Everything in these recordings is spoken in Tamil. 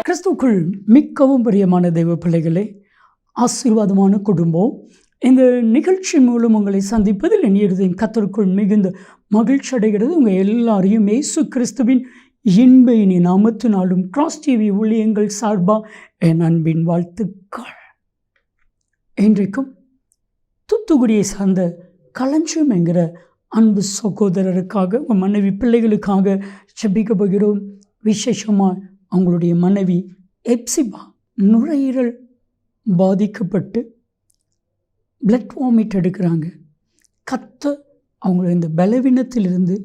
கிறிஸ்துவுக்குள் மிகவும் பிரியமான தெய்வ பிள்ளைகளே, ஆசீர்வாதமான குடும்பம். இந்த நிகழ்ச்சி மூலம் உங்களை சந்திப்பதில் என் இருதயம் கர்த்தருக்குள் மிகுந்த மகிழ்ச்சி அடைகிறது. உங்கள் எல்லாரையும் இயேசு கிறிஸ்துவின் இன்ப இனி நாமத்தினாலும் கிராஸ் டிவி ஊழியங்கள் சார்பாக என் அன்பின் வாழ்த்துக்கள். இன்றைக்கும் தூத்துக்குடியை சார்ந்த களஞ்சியம் என்கிற அன்பு சகோதரருக்காக, உங்கள் மனைவி பிள்ளைகளுக்காக ஜெபிக்க போகிறோம். விசேஷமாக அவங்களுடைய மனைவி எப்சிபா நுரையீரல் பாதிக்கப்பட்டு பிளட் வாமிட் எடுக்கிறாங்க. அவங்கள இந்த பலவீனத்திலிருந்து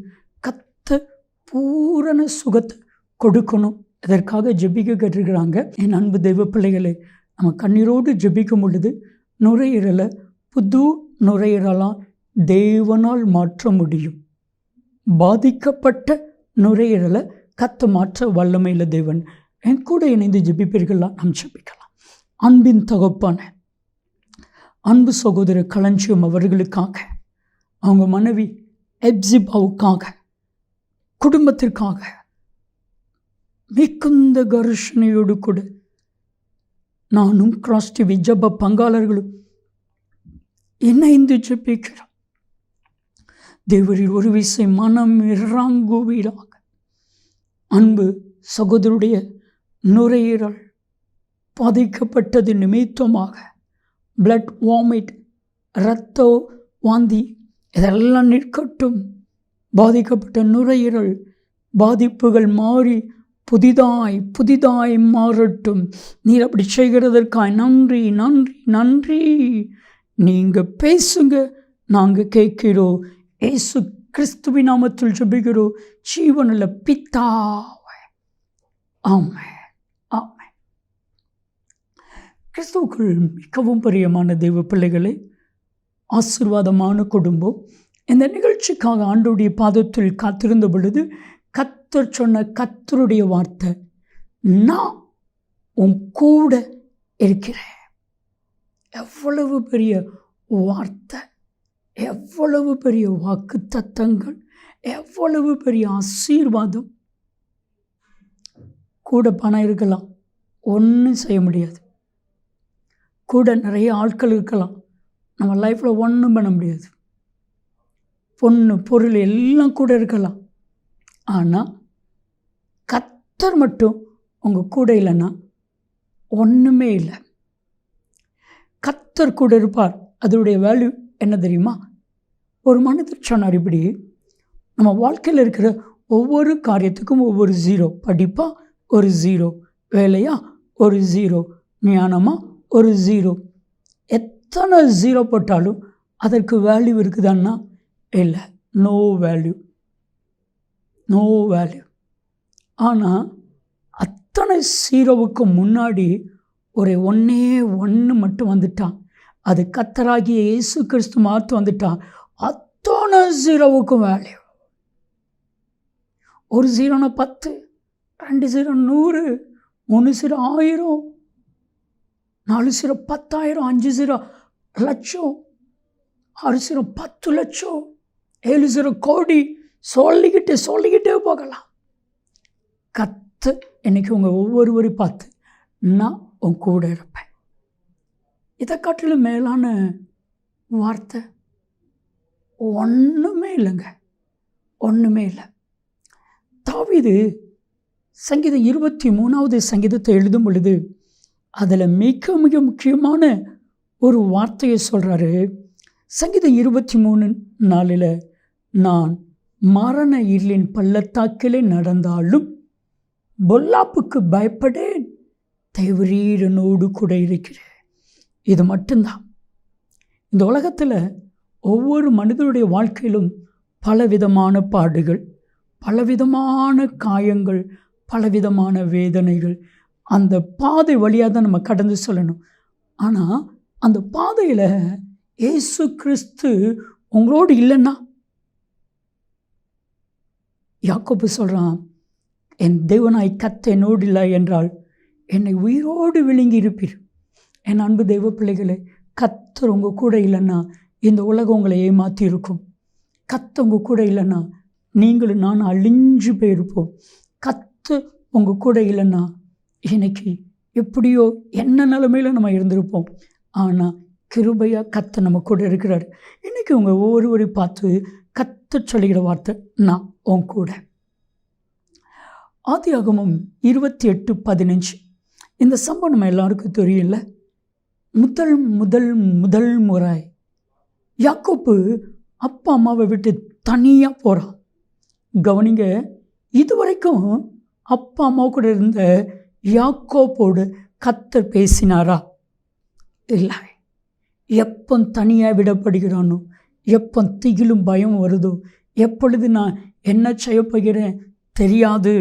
பூரண சுகத்தை கொடுக்கணும். இதற்காக ஜெபிக்க கேட்டிருக்கிறாங்க. என் அன்பு தெய்வ பிள்ளைகளை, நம்ம கண்ணீரோடு ஜெபிக்கும் பொழுது நுரையீரலை புது நுரையீரலாக தேவனால் மாற்ற முடியும். பாதிக்கப்பட்ட நுரையீரலை மாற்ற வல்லமையில் தேவன். என் கூட இணைந்து ஜெபிப்பீர்களாக நாம் ஜெபிக்கலாம். அன்பின் தகப்பான அன்பு சகோதரர் களஞ்சியம் அவர்களுக்காக, அவங்க மனைவி எப்சிபாவுக்காக, குடும்பத்திற்காக மிகுந்த கர்ஷனையோடு கூட நானும் கிராஸ் டிவி ஜெப பங்காளர்களும் இணைந்து ஜெபிக்கிறோம். தேவரில் ஒரு விசை மனம் இறங்குவீராக. அன்பு சகோதரருடைய நுரையீரல் பாதிக்கப்பட்டது நிமித்தமாக பிளட் வாமிட், இரத்த வாந்தி இதெல்லாம் நிற்கட்டும். பாதிக்கப்பட்ட நுரையீரல் பாதிப்புகள் மாறி புதிதாய் மாறட்டும். நீர் அப்படி செய்கிறதற்காய் நன்றி நன்றி நன்றி. நீங்கள் பேசுங்க, நாங்கள் கேட்கிறோம். இயேசு கிறிஸ்துவின் நாமத்தில் ஜெபிக்கிறோம் ஜீவனுள்ள பிதாவே, ஆமென் ஆமென். கிறிஸ்துவுக்குள் மிகவும் பிரியமான தெய்வ பிள்ளைகளே, ஆசீர்வாதமான குடும்பம். இந்த நிகழ்ச்சிக்காக ஆண்டவருடைய பாதத்தில் காத்திருந்த பொழுது கர்த்தர் சொன்ன கர்த்தருடைய வார்த்தை, நான் உன் கூட இருக்கிறேன். எவ்வளவு பெரிய வார்த்தை, எவ்வளவு பெரிய வாக்கு தத்தங்கள், எவ்வளவு பெரிய ஆசீர்வாதம். கூட பணம் இருக்கலாம், ஒன்றும் செய்ய முடியாது. கூட நிறைய ஆட்கள் இருக்கலாம், நம்ம லைஃப்பில் ஒன்றும் பண்ண முடியாது. பொண்ணு பொருள் எல்லாம் கூட இருக்கலாம். ஆனால் கர்த்தர் மட்டும் உங்கள் கூட இல்லைன்னா ஒன்றுமே இல்லை. கர்த்தர் கூட இருப்பார். அதனுடைய வேல்யூ என்ன தெரியுமா? ஒரு மனிதர் சொன்னார், இப்படி நம்ம வாழ்க்கையில் இருக்கிற ஒவ்வொரு காரியத்துக்கும் ஒவ்வொரு ஜீரோ. படிப்பா ஒரு ஜீரோ, வேலையா ஒரு ஜீரோ, ஞானமாக ஒரு ஜீரோ. எத்தனை ஜீரோ போட்டாலும் அதற்கு வேல்யூ இருக்குதான்னா இல்லை, நோ வேல்யூ. ஆனால் அத்தனை ஜீரோவுக்கு முன்னாடி ஒன்று மட்டும் வந்துட்டான். அது கர்த்தராகிய இயேசு கிறிஸ்து மாற்று வந்துட்டான். அத்தனை ஜீரோவுக்கும் வேல்யூ. ஒரு ஜீரோனா 10, 2 ஜீரோ 100, 3 ஜீரோ 1000, 4 ஜீரோ 10,000, 5 ஜீரோ லட்சம், 6 ஜீரோ 10 லட்சம், 7 ஜீரோ கோடி. சொல்லிக்கிட்டே போகலாம். கர்த்தர் இன்னைக்கு உங்கள் ஒவ்வொருவரையும் பார்த்து, நான் உன் கூட இருப்பேன். இதை காட்டிலும் மேலான வார்த்தை ஒன்றுமே இல்லைங்க, ஒன்றுமே இல்லை. தாவீது சங்கீதம் 23வது சங்கீதத்தை எழுதும் பொழுது அதில் மிக மிக முக்கியமான ஒரு வார்த்தையை சொல்கிறாரு. சங்கீதம் 23:4, நான் மரண இருளின் பள்ளத்தாக்கிலே நடந்தாலும் பொல்லாப்புக்கு பயப்படேன், தேவரீரனோடு கூட இருக்கிறேன். இது மட்டும்தான். இந்த உலகத்தில் ஒவ்வொரு மனிதனுடைய வாழ்க்கையிலும் பலவிதமான பாடுகள், பலவிதமான காயங்கள், பலவிதமான வேதனைகள். அந்த பாதை வழியாக தான் நம்ம கடந்து செல்லணும். ஆனால் அந்த பாதையில் இயேசு கிறிஸ்து உங்களோடு இல்லைன்னா, யாக்கோபு சொல்கிறான், என் தேவனாய் கர்த்தர் என்னோடு இல்லை என்றால் என்னை உயிரோடு விழுங்கி இருப்பீர். என் அன்பு தெய்வ பிள்ளைகளே, கர்த்தர் உங்கள் கூட இல்லைன்னா இந்த உலகம் உங்களை ஏமாற்றி இருக்கும். கர்த்தர் உங்கள் கூட இல்லைன்னா நீங்களும் நானும் அழிஞ்சு போயிருப்போம். கர்த்தர் உங்கள் கூட இல்லைன்னா இன்னைக்கு எப்படியோ என்ன நிலைமையில் நம்ம இருந்திருப்போம், ஆனால் கிருபையாக கர்த்தர் நம்ம கூட இருக்கிறார். இன்றைக்கி உங்கள் ஒவ்வொருவரையும் பார்த்து கர்த்தர் சொல்லுகிற வார்த்தை, நான் உன் கூட. ஆதியாகமம் 28:15. இந்த சம்பவம் நம்ம எல்லாருக்கும் தெரியல. முதல் முறை யாக்கோப்பு அப்பா அம்மாவை விட்டு தனியாக போகிறான். கவனிங்க, இதுவரைக்கும் அப்பா அம்மா கூட இருந்த யாக்கோப்போடு கர்த்தர் பேசினாரா? இல்லை. எப்போ தனியாக விடப்படுகிறானோ, எப்போ திகிலும் பயம் வருதோ, எப்பொழுது நான் என்ன செய்ய போகிறேன் தெரியாது,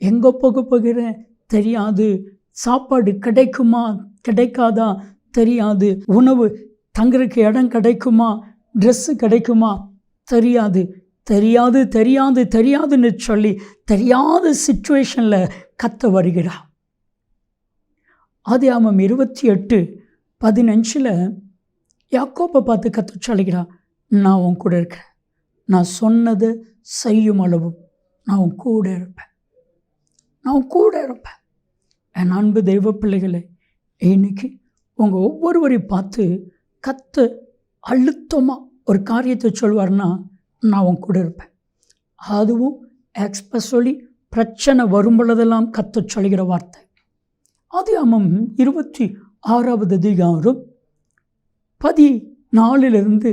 எங்கே போக போகிறேன் தெரியாது, சாப்பாடு கிடைக்குமா கிடைக்காதா தெரியாது, உணவு தங்குறதுக்கு இடம் கிடைக்குமா, ட்ரெஸ்ஸு கிடைக்குமா தெரியாது, தெரியாது தெரியாது தெரியாதுன்னு சொல்லி தெரியாத சிச்சுவேஷனில் கர்த்தர் வருகிறார். ஆதியாகமம் 28:15 யாக்கோப்பை பார்த்து கர்த்தர் சொல்லுகிறார், நான் உன் கூட இருக்கிறேன், நான் சொன்னதை செய்யும் அளவு நான் உன் கூட இருப்பேன், நான் உன் கூட இருப்பேன். என் அன்பு தெய்வ பிள்ளைகளே, இன்னைக்கு உங்கள் ஒவ்வொருவரையும் பார்த்து கர்த்தர் அழுத்தமாக ஒரு காரியத்தை சொல்வார்னா, நான் உன் கூட இருப்பேன். அதுவும் எக்ஸ்பெஷலி பிரச்சனை வரும் பொழுதெல்லாம் கர்த்தர் சொல்கிற வார்த்தை. ஆதியாகமம் 26 14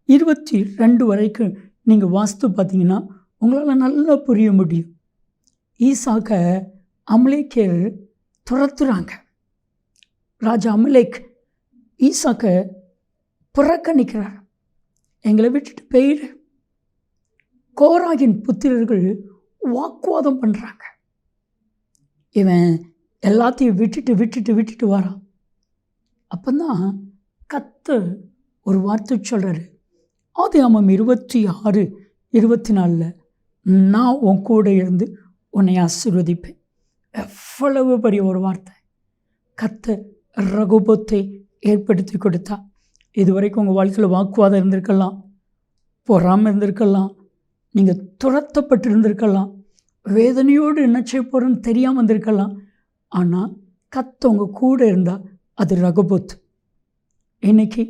22 வரைக்கும் நீங்கள் வாஸ்து பார்த்தீங்கன்னா உங்களால் நல்லா புரிய முடியும். ஈசாக்கை அமலேக்கியர் துரத்துறாங்க. ராஜா அமலேக் ஈசாக்கை புறக்கணிக்கிறார், எங்களை விட்டுட்டு போயிரு. கோராகின் புத்திரர்கள் வாக்குவாதம் பண்ணுறாங்க. இவன் எல்லாத்தையும் விட்டுட்டு வரான். அப்போதான் கர்த்தர் ஒரு வார்த்தை சொல்கிறாரு. ஆதியாகமம் 26:24 நான் உன் கூட இருந்து உன்னை ஆசீர்வதிப்பேன். எவ்வளவு பெரிய ஒரு வார்த்தை! கர்த்தர் ரகோபத்தை ஏற்படுத்தி கொடுத்தா. இதுவரைக்கும் உங்கள் வாழ்க்கையில் வாக்குவாதம் இருந்திருக்கலாம், பொறாமல் இருந்திருக்கலாம், நீங்கள் துரத்தப்பட்டு இருந்திருக்கலாம், வேதனையோடு என்ன செய்ய போகிறோன்னு தெரியாமல் வந்திருக்கலாம். ஆனால் கர்த்தர் உங்கள் கூட இருந்தால் அது ரகோபத். இன்றைக்கி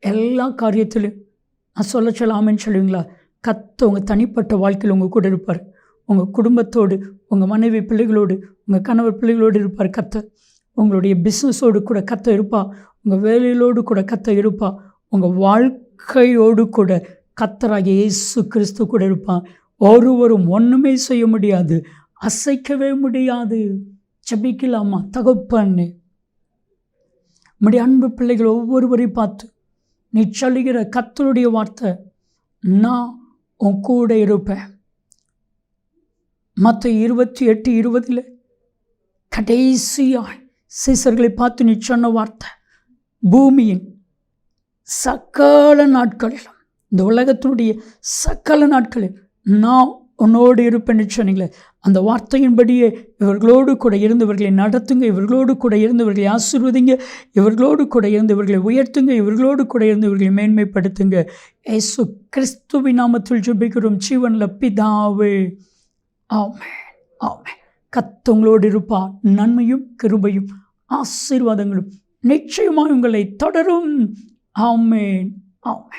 எல்லா காரியத்திலும் நான் சொல்லாமேன்னு சொல்லுவீங்களா? கர்த்தர் உங்கள் தனிப்பட்ட வாழ்க்கையில் உங்கள் கூட இருப்பார். உங்கள் குடும்பத்தோடு, உங்கள் மனைவி பிள்ளைகளோடு, உங்கள் கணவர் பிள்ளைகளோடு இருப்பார் கர்த்தர். உங்களுடைய பிஸ்னஸோடு கூட கர்த்தர் இருப்பா. உங்கள் வேலையிலோடு கூட கர்த்தர் இருப்பா. உங்கள் வாழ்க்கையோடு கூட கர்த்தராகிய இயேசு கிறிஸ்து கூட இருப்பான். ஒருவரும் ஒன்றுமே செய்ய முடியாது, அசைக்கவே முடியாது. ஜெபிக்கலாமா? தகப்பனே, நம்முடைய அன்பு பிள்ளைகள் ஒவ்வொருவரையும் பார்த்து நீ சொல்லுகிற கர்த்தருடைய வார்த்தை, நான் உன் கூட இருப்பேன். மத்தேயு 28:20 கடைசியாய் சீசர்களை பார்த்து நீ சொன்ன வார்த்தை, பூமியின் சகல நாட்களிலும், இந்த உலகத்தினுடைய சகல நாட்களில் நான் உன்னோடு இருப்பேன்னு சொன்னீங்களே, அந்த வார்த்தையின்படியே இவர்களோடு கூட இருந்தவர்களை நடத்துங்க, இவர்களோடு கூட இருந்தவர்களை ஆசீர்வதிங்க, இவர்களோடு கூட இருந்தவர்களை உயர்த்துங்க, இவர்களோடு கூட இருந்தவர்களை மேன்மைப்படுத்துங்க. இயேசு கிறிஸ்துவின் நாமத்தில் ஜெபிக்கிறோம் ஜீவன்ல பிதாவே, ஆமென், ஆமென். கர்த்தர் உங்களோடு இருப்பார். நன்மையும் கிருபையும் ஆசீர்வாதங்களும் நிச்சயமாக உங்களை தொடரும். ஆமென், ஆமென்.